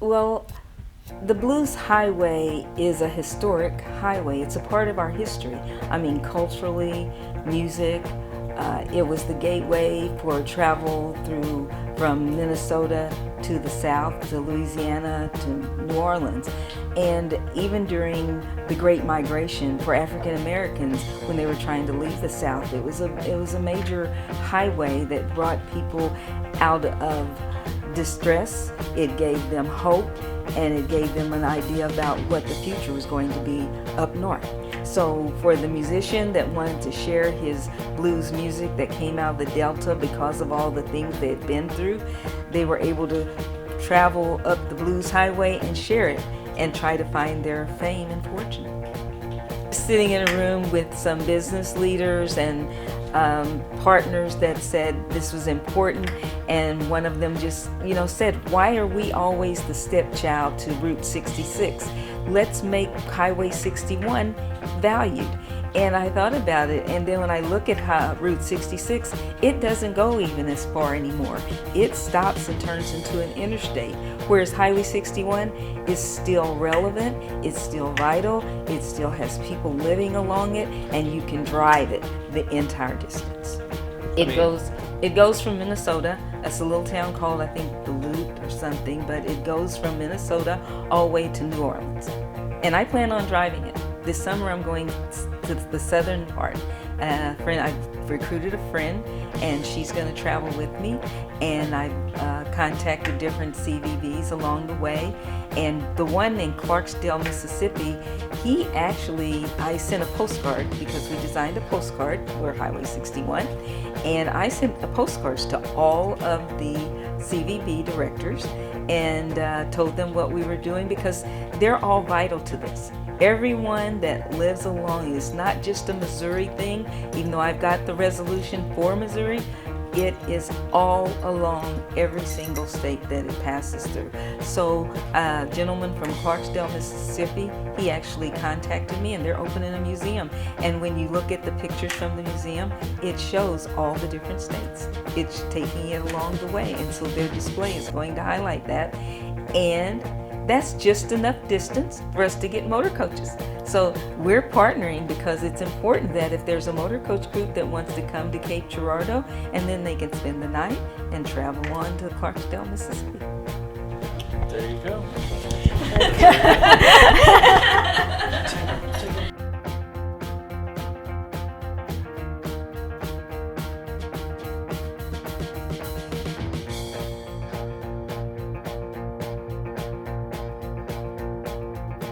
Well, the Blues Highway is a historic highway. It's a part of our history. I mean, culturally, music. It was the gateway for travel through from Minnesota to the South, to Louisiana, to New Orleans. And even during the Great Migration for African Americans, when they were trying to leave the South, it was a major highway that brought people out of distress. It gave them hope, and it gave them an idea about what the future was going to be up north. So for the musician that wanted to share his blues music that came out of the Delta because of all the things they had been through, they were able to travel up the Blues Highway and share it and try to find their fame and fortune. Sitting in a room with some business leaders and partners that said this was important, and one of them just said, why are we always the stepchild to Route 66? Let's make Highway 61 valued. And I thought about it, and then when I look at Route 66, it doesn't go even as far anymore. It stops and turns into an interstate, whereas Highway 61 is still relevant, it's still vital, it still has people living along it, and you can drive it the entire distance. It goes from Minnesota. That's a little town called, I think, Duluth or something, but it goes from Minnesota all the way to New Orleans. And I plan on driving it. This summer I'm going to the southern part. I've recruited a friend, and she's going to travel with me, and I've contacted different CVBs along the way. And the one in Clarksdale, Mississippi, I sent a postcard because we designed a postcard for Highway 61, and I sent the postcards to all of the CVB directors and told them what we were doing, because they're all vital to this. Everyone that lives along, it's not just a Missouri thing, even though I've got the resolution for Missouri. It is all along every single state that it passes through. So a gentleman from Clarksdale, Mississippi, he actually contacted me, and they're opening a museum. And when you look at the pictures from the museum, it shows all the different states. It's taking it along the way, and so their display is going to highlight that. And that's just enough distance for us to get motor coaches. So we're partnering because it's important that if there's a motor coach group that wants to come to Cape Girardeau, and then they can spend the night and travel on to Clarksdale, Mississippi. There you go.